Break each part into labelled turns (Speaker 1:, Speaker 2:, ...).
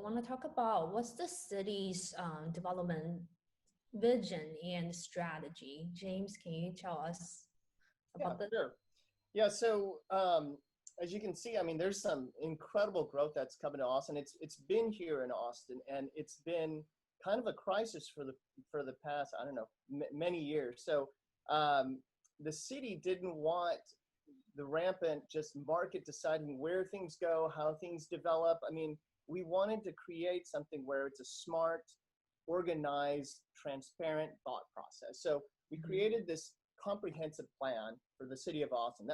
Speaker 1: want to talk about what's the city's development vision and strategy. James, can you tell us about
Speaker 2: Sure. Yeah, so as you can see, I mean, there's some incredible growth that's coming to Austin. It's been here in Austin, and it's been kind of a crisis for the past, I don't know, many years. So the city didn't want the rampant just market deciding where things go, how things develop. I mean, we wanted to create something where it's a smart, organized, transparent thought process. So we created this comprehensive plan for the city of Austin.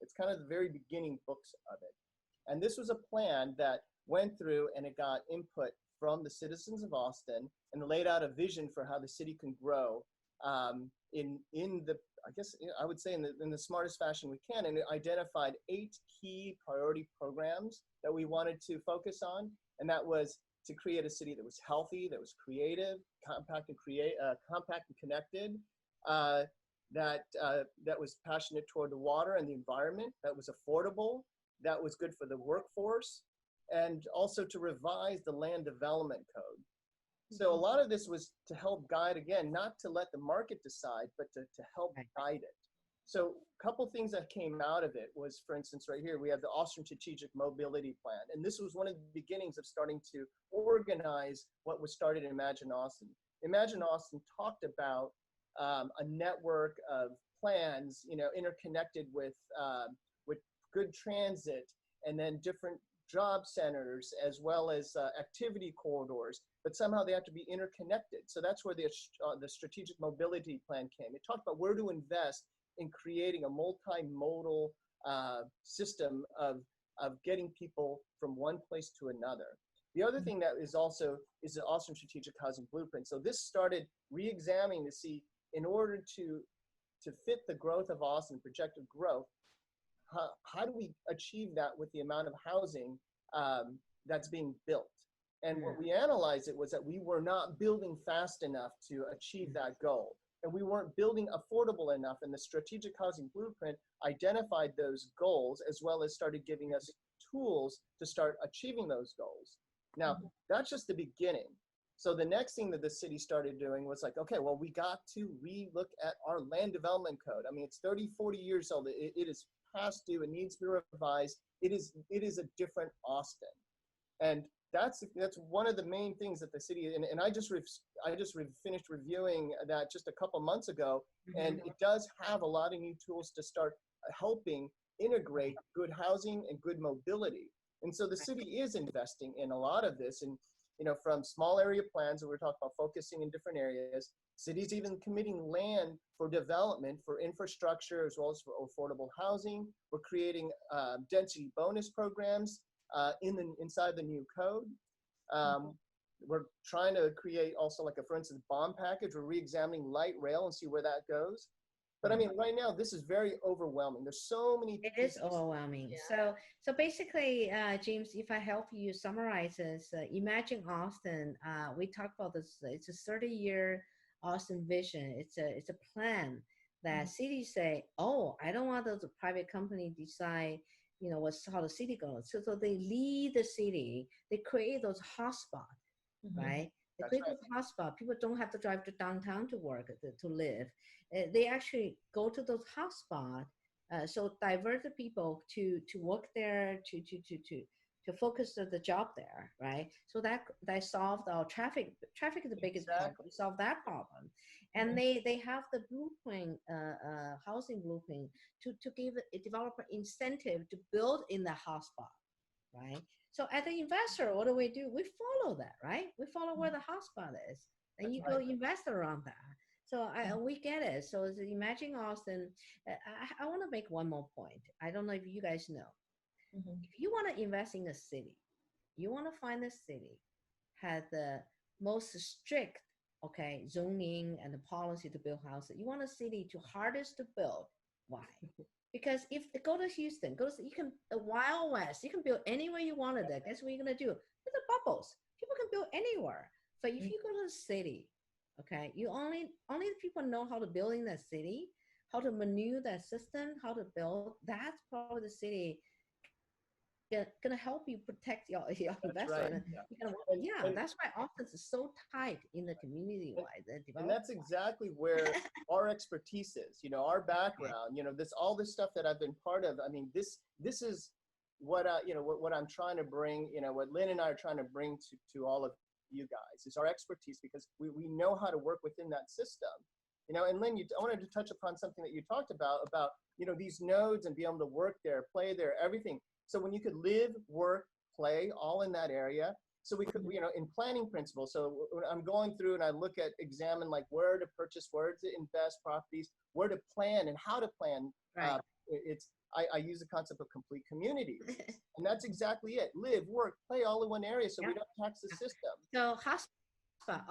Speaker 2: It's kind of the very beginning books of it. And this was a plan that went through and it got input from the citizens of Austin and laid out a vision for how the city can grow in the, I guess I would say in the smartest fashion we can. And it identified 8 key priority programs that we wanted to focus on. And that was to create a city that was healthy, that was creative, compact and connected, that was passionate toward the water and the environment, that was affordable, that was good for the workforce, and also to revise the land development code. So a lot of this was to help guide, again, not to let the market decide, but to help guide it. So a couple things that came out of it was, for instance, right here, we have the Austin Strategic Mobility Plan. And this was one of the beginnings of starting to organize what was started in Imagine Austin. Imagine Austin talked about a network of plans, you know, interconnected with good transit, and then different job centers, as well as activity corridors, but somehow they have to be interconnected. So that's where the strategic mobility plan came. It talked about where to invest in creating a multimodal system of getting people from one place to another. The other thing that is also is the Austin Strategic Housing Blueprint. So this started re-examining to see, in order to fit the growth of Austin, projected growth, how do we achieve that with the amount of housing that's being built? And what we analyzed it was that we were not building fast enough to achieve that goal. And we weren't building affordable enough. And the Strategic Housing Blueprint identified those goals, as well as started giving us tools to start achieving those goals. Now, that's just the beginning. So the next thing that the city started doing was like, okay, well, we got to re-look at our land development code. I mean, it's 30, 40 years old. It is past due. It needs to be revised. It is a different Austin. And that's one of the main things that the city, and I just finished reviewing that just a couple months ago, and it does have a lot of new tools to start helping integrate good housing and good mobility. And so the city is investing in a lot of this, and you know, from small area plans that we're talking about focusing in different areas, cities even committing land for development for infrastructure as well as for affordable housing. We're creating density bonus programs inside the new code. We're trying to create also, like, for instance, bond package. We're re-examining light rail and see where that goes. But I mean, right now, this is very overwhelming. There's so many.
Speaker 3: It is overwhelming. Yeah. So basically, James, if I help you summarize this, Imagine Austin, we talked about this, it's a 30-year Austin vision. It's a plan that cities say, oh, I don't want those private company decide, you know, how the city goes. So they lead the city. They create those hotspots, right? They create those hotspots. People don't have to drive to downtown to work, to live. They actually go to those hotspots. So divert the people to work there, to focus on the job there, right? So that solved our traffic. Traffic is the biggest problem. We solve that problem. And they have the blueprint, housing blueprint, to give a developer incentive to build in the hotspot, right? So as an investor, what do? We follow that, right? We follow where the hotspot is, and you go invest around that. So we get it. So Imagine Austin, I want to make one more point. I don't know if you guys know. If you want to invest in a city, you want to find a city has the most strict, zoning and the policy to build houses. You want a city to hardest to build. Why? Because if they go to Houston, you can the Wild West, you can build anywhere you wanted there. Guess what you're gonna do? With the bubbles, people can build anywhere. So if you go to the city, you only the people know how to build in that city, how to maneuver that system, how to build. That's probably the city gonna help you protect your investment.
Speaker 2: Right.
Speaker 3: That's why Austin is so tight in the community wise.
Speaker 2: And that's exactly where our expertise is. You know, our background. You know, all this stuff that I've been part of. I mean, this is what what I'm trying to bring. You know, what Lynn and I are trying to bring to all of you guys is our expertise, because we know how to work within that system. You know, and Lynn, I wanted to touch upon something that you talked about you know, these nodes and be able to work there, play there, everything. So when you could live, work, play all in that area. So we could, you know, in planning principles. So when I'm going through and I examine like where to purchase, where to invest properties, where to plan and how to plan.
Speaker 3: Right.
Speaker 2: I use the concept of complete communities, and that's exactly it. Live, work, play all in one area, so we don't tax the system.
Speaker 3: So hotspot.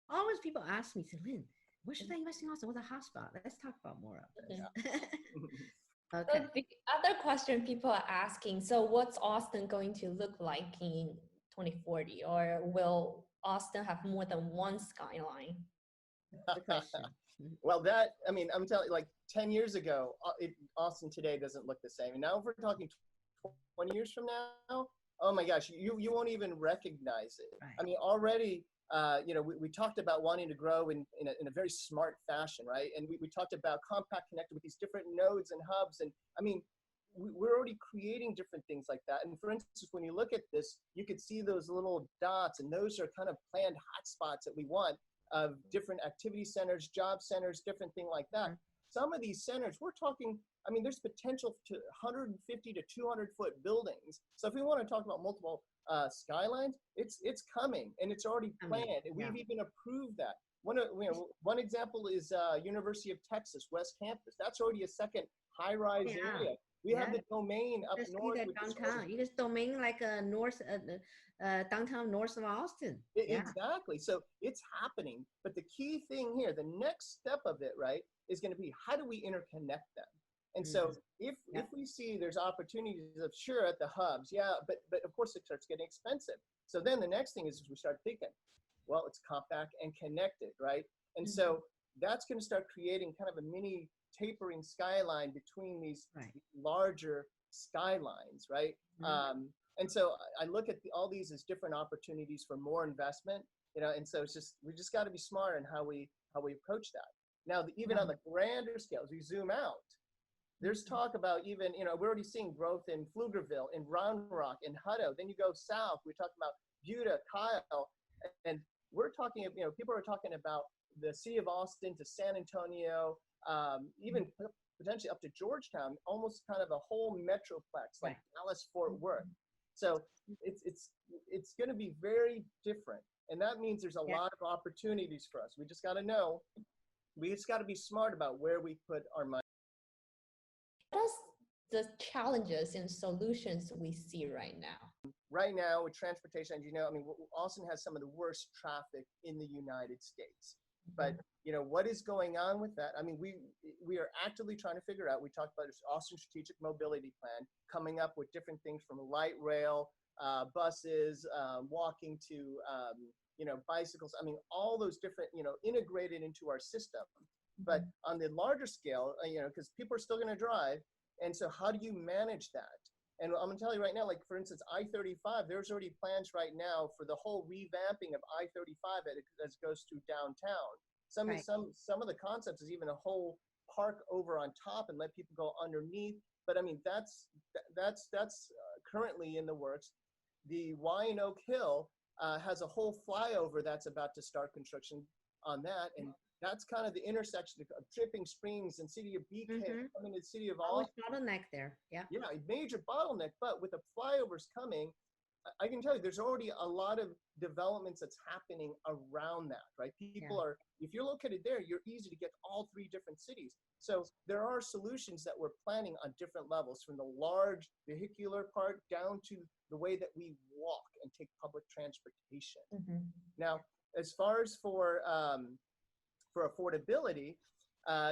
Speaker 3: Always people ask me, Lynn, where should I invest in Austin? What's a hotspot? Let's talk about more of this.
Speaker 1: So the other question people are asking, so what's Austin going to look like in 2040? Or will Austin have more than one skyline?
Speaker 3: Good question.
Speaker 2: Well, I'm telling you, like 10 years ago, Austin today doesn't look the same. And now if we're talking 20 years from now, oh my gosh, you won't even recognize it.
Speaker 3: Right.
Speaker 2: I mean, already, you know, we talked about wanting to grow in a very smart fashion, right? And we talked about compact connected with these different nodes and hubs. And I mean, we're already creating different things like that. And for instance, when you look at this, you could see those little dots, and those are kind of planned hotspots that we want of different activity centers, job centers, different thing like that. Some of these centers, we're talking, I mean, there's potential to 150 to 200 foot buildings. So if we want to talk about multiple skylines, it's coming, and it's already planned, and we've even approved that. One example is University of Texas, West Campus. That's already a second high-rise area. We have the domain up north.
Speaker 3: Downtown. You just domain like downtown north of Austin.
Speaker 2: Exactly. So it's happening. But the key thing here, the next step of it, right, is going to be how do we interconnect them? And so if we see there's opportunities of sure at the hubs, but of course it starts getting expensive. So then the next thing is we start thinking, well, it's compact and connected, right? And so that's going to start creating kind of a mini tapering skyline between these larger skylines, right? And so I look at all these as different opportunities for more investment, you know, and so we just got to be smart in how we approach that. Now, even on the grander scales, we zoom out. There's talk about even, you know, we're already seeing growth in Pflugerville, in Round Rock, in Hutto. Then you go south, we talk about Buda, Kyle, and we're talking, you know, people are talking about the city of Austin to San Antonio, even potentially up to Georgetown, almost kind of a whole metroplex like Dallas, Fort Worth. So it's going to be very different, and that means there's a lot of opportunities for us. We just got to know. We just got to be smart about where we put our money.
Speaker 1: What's the challenges and solutions we see right now?
Speaker 2: Right now with transportation, as you know, I mean, Austin has some of the worst traffic in the United States. But you know, what is going on with that? I mean, we are actively trying to figure out. We talked about this Austin Strategic Mobility Plan, coming up with different things from light rail, buses, walking to you know, bicycles. I mean, all those different, you know, integrated into our system. But on the larger scale, you know, because people are still going to drive, and so how do you manage that? And I'm going to tell you right now, like for instance, I-35, there's already plans right now for the whole revamping of I-35 as it goes through downtown. Some of the concepts is even a whole park over on top and let people go underneath. But I mean, that's currently in the works. The Wyandotte Hill has a whole flyover that's about to start construction on that, and that's kind of the intersection of Dripping Springs and city of Beacon, I mean, the city of Austin.
Speaker 3: Bottleneck there, yeah, a
Speaker 2: major bottleneck. But with the flyovers coming, I can tell you there's already a lot of developments that's happening around that, right? People are, if you're located there, you're easy to get to all three different cities. So there are solutions that we're planning on different levels, from the large vehicular part down to the way that we walk and take public transportation. Now, as far as for affordability,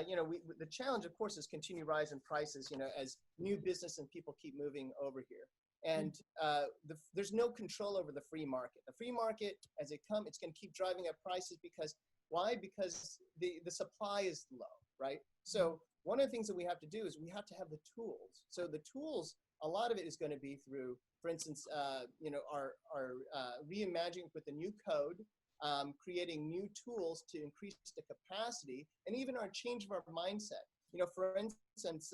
Speaker 2: you know, the challenge, of course, is continued rise in prices, you know, as new business and people keep moving over here. And there's no control over the free market. The free market, as it's going to keep driving up prices because, why? Because the supply is low. right? So one of the things that we have to do is we have to have the tools. So the tools, a lot of it is going to be through, for instance, our reimagining with the new code, creating new tools to increase the capacity, and even our change of our mindset. For instance,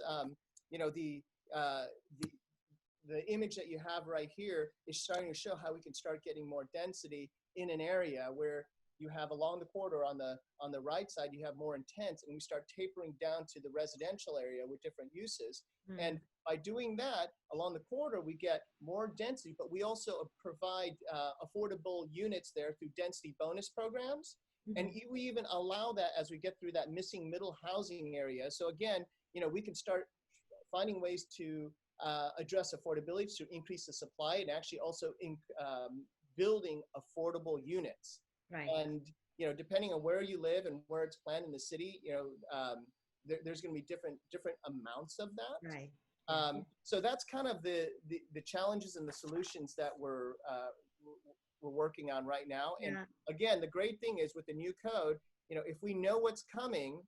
Speaker 2: the image that you have right here is starting to show how we can start getting more density in an area where you have along the corridor on the right side, you have more intense, and we start tapering down to the residential area with different uses. And by doing that along the corridor, we get more density, but we also provide affordable units there through density bonus programs. And we even allow that as we get through that missing middle housing area. So again, we can start finding ways to address affordability to increase the supply, and actually also building affordable units.
Speaker 3: Right.
Speaker 2: And depending on where you live and where it's planned in the city, there's going to be different amounts of that.
Speaker 3: Right.
Speaker 2: So that's kind of the challenges and the solutions that we're working on right now. And again, the great thing is with the new code, if we know what's coming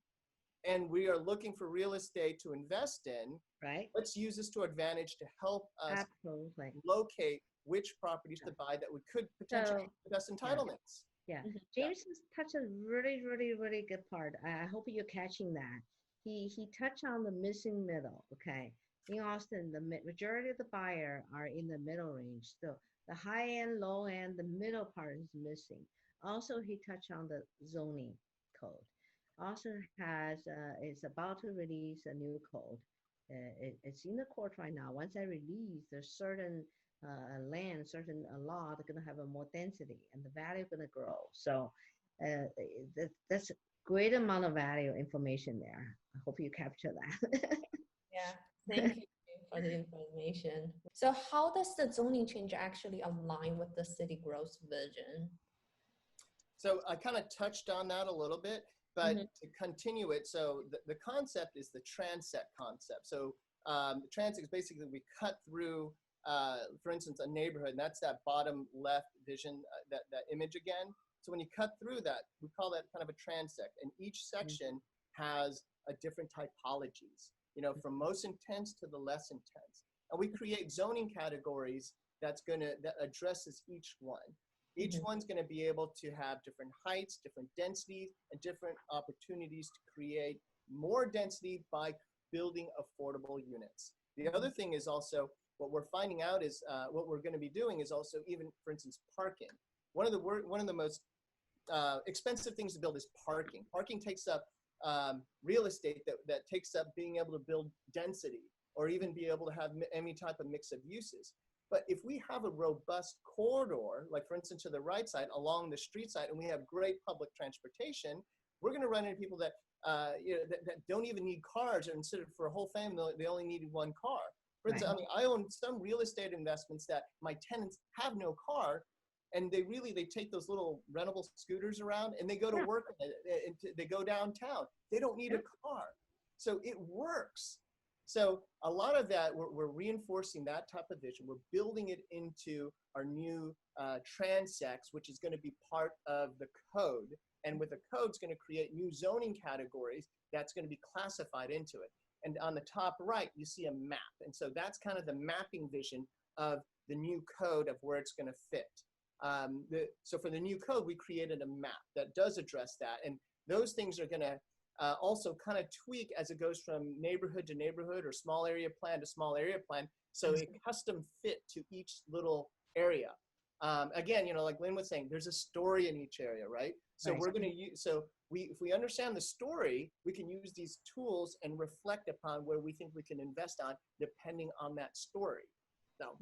Speaker 2: and we are looking for real estate to invest in,
Speaker 3: right,
Speaker 2: let's use this to advantage to help us
Speaker 3: absolutely
Speaker 2: locate which properties to buy that we could potentially get the best entitlements.
Speaker 3: Yeah. James has touched a really, really, really good part. I hope you're catching that. He touched on the missing middle. Okay. In Austin, the majority of the buyer are in the middle range. So the high end, low end, the middle part is missing. Also, he touched on the zoning code. Austin is about to release a new code. It's in the court right now. Once I release, there's certain land, certain law, they're going to have a more density and the value going to grow. So that's a great amount of value information there. I hope you capture that.
Speaker 1: Yeah, thank you for the information. So how does the zoning change actually align with the city growth vision?
Speaker 2: So I kind of touched on that a little bit, but to continue it, so the concept is the transect concept. So the transect is basically we cut through, for instance, a neighborhood, and that's that bottom left vision, that image again. So when you cut through that, we call that kind of a transect, and each section has a different typologies, from most intense to the less intense. And we create zoning categories that addresses each one. Each one's going to be able to have different heights, different densities, and different opportunities to create more density by building affordable units. The other thing is also, what we're finding out is, what we're going to be doing is also even, for instance, parking. One of the most expensive things to build is parking. Parking takes up real estate that takes up being able to build density or even be able to have any type of mix of uses. But if we have a robust corridor, like for instance to the right side along the street side, and we have great public transportation, we're going to run into people that that don't even need cars, or instead of for a whole family, they only needed one car. For instance, I mean, I own some real estate investments that my tenants have no car, and they take those little rentable scooters around and they go to work, and they go downtown. They don't need a car. So it works. So a lot of that, we're reinforcing that type of vision. We're building it into our new transects, which is going to be part of the code. And with the code, it's going to create new zoning categories that's going to be classified into it. And on the top right, you see a map. And so that's kind of the mapping vision of the new code of where it's going to fit. So for the new code, we created a map that does address that. And those things are going to also kind of tweak as it goes from neighborhood to neighborhood or small area plan to small area plan. So it custom fit to each little area. Again, like Lynn was saying, there's a story in each area, right? So we're going to use, if we understand the story, we can use these tools and reflect upon where we think we can invest on depending on that story. So